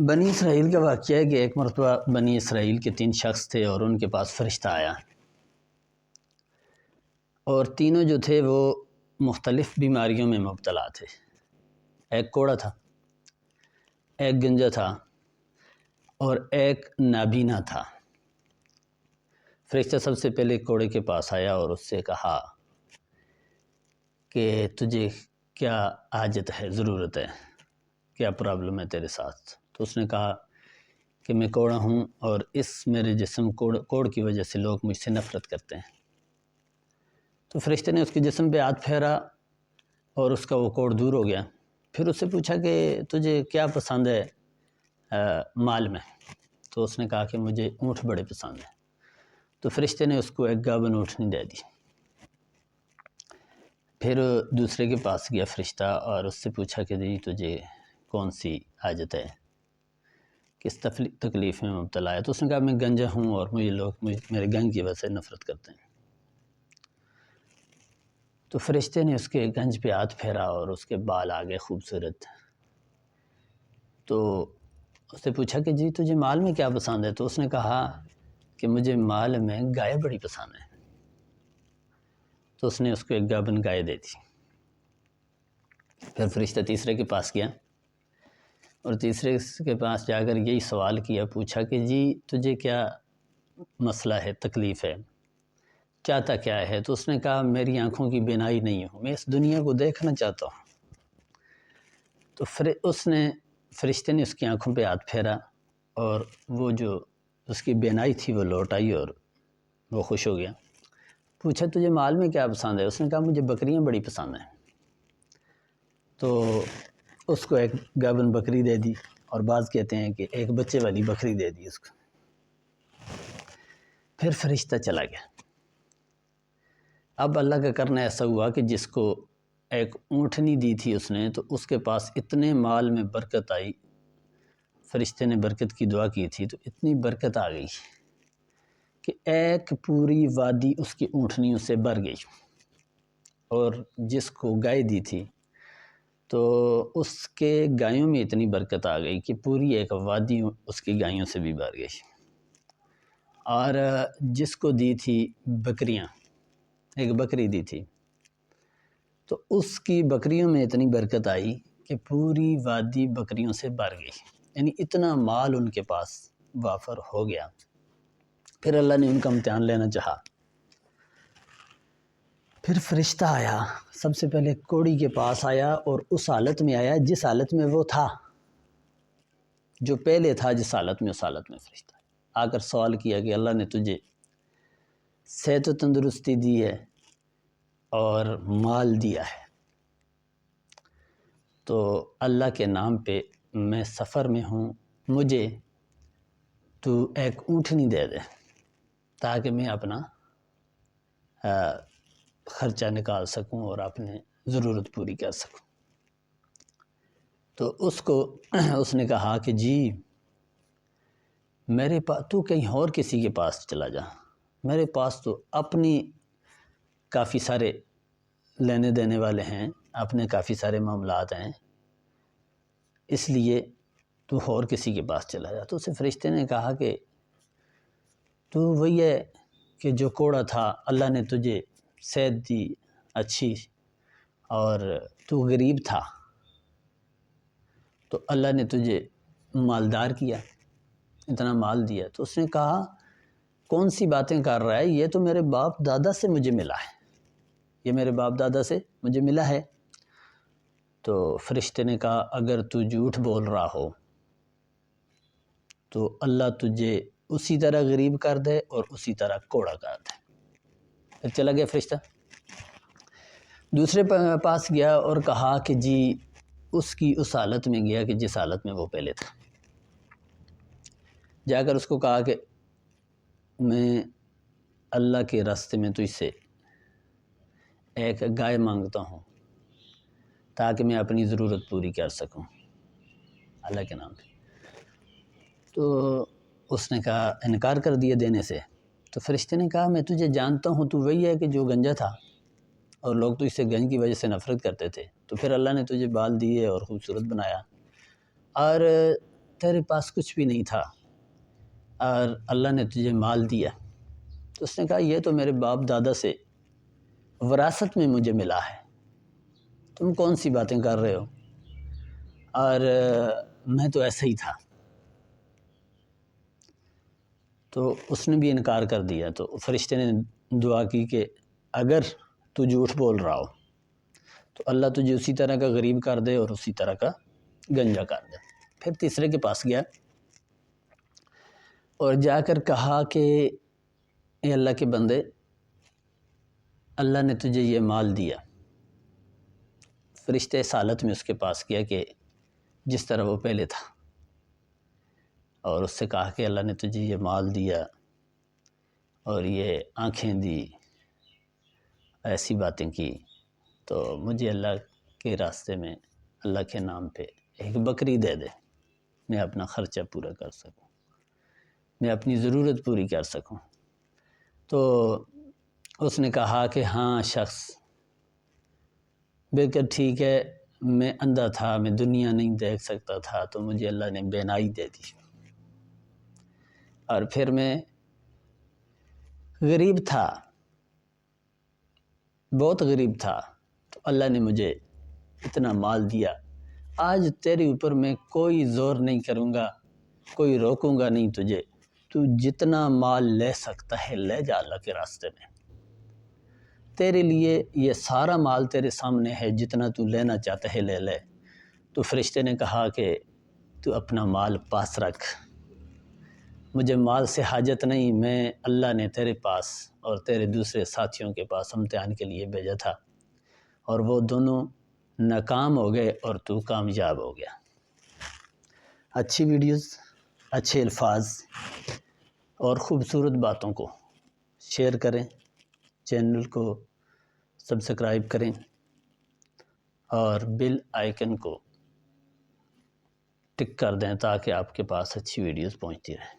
بنی اسرائیل کا واقعہ ہے کہ ایک مرتبہ بنی اسرائیل کے 3 شخص تھے اور ان کے پاس فرشتہ آیا، اور تینوں جو تھے وہ مختلف بیماریوں میں مبتلا تھے۔ ایک کوڑا تھا، ایک گنجا تھا اور ایک نابینا تھا۔ فرشتہ سب سے پہلے کوڑے کے پاس آیا اور اس سے کہا کہ تجھے کیا حاجت ہے، ضرورت ہے، کیا پرابلم ہے تیرے ساتھ؟ تو اس نے کہا کہ میں کوڑا ہوں اور اس میرے جسم کوڑ کی وجہ سے لوگ مجھ سے نفرت کرتے ہیں۔ تو فرشتے نے اس کے جسم پہ ہاتھ پھیرا اور اس کا وہ کوڑ دور ہو گیا۔ پھر اس سے پوچھا کہ تجھے کیا پسند ہے مال میں؟ تو اس نے کہا کہ مجھے اونٹ بڑے پسند ہیں۔ تو فرشتے نے اس کو ایک گابن اونٹنی دے دی۔ پھر دوسرے کے پاس گیا فرشتہ اور اس سے پوچھا کہ جی تجھے کون سی حاجت ہے، کس تکلیف میں مبتلا ہے؟ تو اس نے کہا میں گنجا ہوں اور مجھے لوگ میرے گنج کی وجہ سے نفرت کرتے ہیں۔ تو فرشتے نے اس کے گنج پہ ہاتھ پھیرا اور اس کے بال آگے خوبصورت۔ تو اس سے پوچھا کہ جی تجھے مال میں کیا پسند ہے؟ تو اس نے کہا کہ مجھے مال میں گائے بڑی پسند ہے۔ تو اس نے اس کو ایک گابن گائے دے دی۔ پھر فرشتہ تیسرے کے پاس گیا اور تیسرے کے پاس جا کر یہی سوال کیا، پوچھا کہ جی تجھے کیا مسئلہ ہے، تکلیف ہے، چاہتا کیا ہے؟ تو اس نے کہا میری آنکھوں کی بینائی نہیں ہوں، میں اس دنیا کو دیکھنا چاہتا ہوں۔ تو فرشتے نے اس کی آنکھوں پہ ہاتھ پھیرا اور وہ جو اس کی بینائی تھی وہ لوٹ آئی اور وہ خوش ہو گیا۔ پوچھا تجھے مال میں کیا پسند ہے؟ اس نے کہا مجھے بکریاں بڑی پسند ہیں۔ تو اس کو ایک گابن بکری دے دی، اور بعض کہتے ہیں کہ ایک بچے والی بکری دے دی اس کو۔ پھر فرشتہ چلا گیا۔ اب اللہ کا کرنا ایسا ہوا کہ جس کو ایک اونٹنی دی تھی اس نے، تو اس کے پاس اتنے مال میں برکت آئی، فرشتے نے برکت کی دعا کی تھی تو اتنی برکت آ گئی کہ ایک پوری وادی اس کی اونٹنیوں سے بھر گئی، اور جس کو گائے دی تھی تو اس کے گایوں میں اتنی برکت آ گئی کہ پوری ایک وادی اس کی گایوں سے بھی بھر گئی۔ اور جس کو دی تھی بکریاں، ایک بکری دی تھی، تو اس کی بکریوں میں اتنی برکت آئی کہ پوری وادی بکریوں سے بھر گئی، یعنی اتنا مال ان کے پاس وافر ہو گیا۔ پھر اللہ نے ان کا امتحان لینا چاہا۔ پھر فرشتہ آیا، سب سے پہلے کوڑی کے پاس آیا اور اس حالت میں آیا جس حالت میں وہ تھا، جو پہلے تھا جس حالت میں، اس حالت میں فرشتہ آ کر سوال کیا کہ اللہ نے تجھے صحت و تندرستی دی ہے اور مال دیا ہے، تو اللہ کے نام پہ میں سفر میں ہوں، مجھے تو ایک اونٹنی دے دے تاکہ میں اپنا خرچہ نکال سکوں اور اپنے ضرورت پوری کر سکوں۔ تو اس نے کہا کہ جی میرے پاس تو کہیں اور کسی کے پاس چلا جا، میرے پاس تو اپنی کافی سارے لینے دینے والے ہیں، اپنے کافی سارے معاملات ہیں، اس لیے تو اور کسی کے پاس چلا جا۔ تو اسے فرشتے نے کہا کہ تو وہی ہے کہ جو کوڑا تھا، اللہ نے تجھے صحت دی اچھی اور تو غریب تھا، تو اللہ نے تجھے مالدار کیا، اتنا مال دیا۔ تو اس نے کہا کون سی باتیں کر رہا ہے، یہ تو میرے باپ دادا سے مجھے ملا ہے، یہ میرے باپ دادا سے مجھے ملا ہے۔ تو فرشتے نے کہا اگر تو جھوٹ بول رہا ہو تو اللہ تجھے اسی طرح غریب کر دے اور اسی طرح کوڑا کر دے۔ پھر چلا گیا فرشتہ، دوسرے پاس گیا اور کہا کہ جی اس کی اس حالت میں گیا کہ جس حالت میں وہ پہلے تھا، جا کر اس کو کہا کہ میں اللہ کے راستے میں تجھ سے ایک گائے مانگتا ہوں تاکہ میں اپنی ضرورت پوری کر سکوں اللہ کے نام پہ۔ تو اس نے کہا انکار کر دیا دینے سے۔ تو فرشتے نے کہا میں تجھے جانتا ہوں، تو وہی ہے کہ جو گنجا تھا اور لوگ تو اس سے گنج کی وجہ سے نفرت کرتے تھے، تو پھر اللہ نے تجھے بال دیے اور خوبصورت بنایا، اور تیرے پاس کچھ بھی نہیں تھا اور اللہ نے تجھے مال دیا۔ تو اس نے کہا یہ تو میرے باپ دادا سے وراثت میں مجھے ملا ہے، تم کون سی باتیں کر رہے ہو، اور میں تو ایسا ہی تھا۔ تو اس نے بھی انکار کر دیا۔ تو فرشتے نے دعا کی کہ اگر تو جھوٹ بول رہا ہو تو اللہ تجھے اسی طرح کا غریب کر دے اور اسی طرح کا گنجا کر دے۔ پھر تیسرے کے پاس گیا اور جا کر کہا کہ اے اللہ کے بندے، اللہ نے تجھے یہ مال دیا۔ فرشتے اس حالت میں اس کے پاس کیا کہ جس طرح وہ پہلے تھا، اور اس سے کہا کہ اللہ نے تجھے یہ مال دیا اور یہ آنکھیں دی، ایسی باتیں کی، تو مجھے اللہ کے راستے میں اللہ کے نام پہ ایک بکری دے دے، میں اپنا خرچہ پورا کر سکوں، میں اپنی ضرورت پوری کر سکوں۔ تو اس نے کہا کہ ہاں شخص بالکل ٹھیک ہے، میں اندھا تھا، میں دنیا نہیں دیکھ سکتا تھا، تو مجھے اللہ نے بینائی دے دی، اور پھر میں غریب تھا، بہت غریب تھا، تو اللہ نے مجھے اتنا مال دیا۔ آج تیرے اوپر میں کوئی زور نہیں کروں گا، کوئی روکوں گا نہیں تجھے، تو جتنا مال لے سکتا ہے لے جا اللہ کے راستے میں، تیرے لیے یہ سارا مال تیرے سامنے ہے، جتنا تو لینا چاہتا ہے لے لے۔ تو فرشتے نے کہا کہ تو اپنا مال پاس رکھ، مجھے مال سے حاجت نہیں، میں اللہ نے تیرے پاس اور تیرے دوسرے ساتھیوں کے پاس امتحان کے لیے بھیجا تھا، اور وہ دونوں ناکام ہو گئے اور تو کامیاب ہو گیا۔ اچھی ویڈیوز، اچھے الفاظ اور خوبصورت باتوں کو شیئر کریں، چینل کو سبسکرائب کریں اور بیل آئیکن کو ٹک کر دیں تاکہ آپ کے پاس اچھی ویڈیوز پہنچتی رہیں۔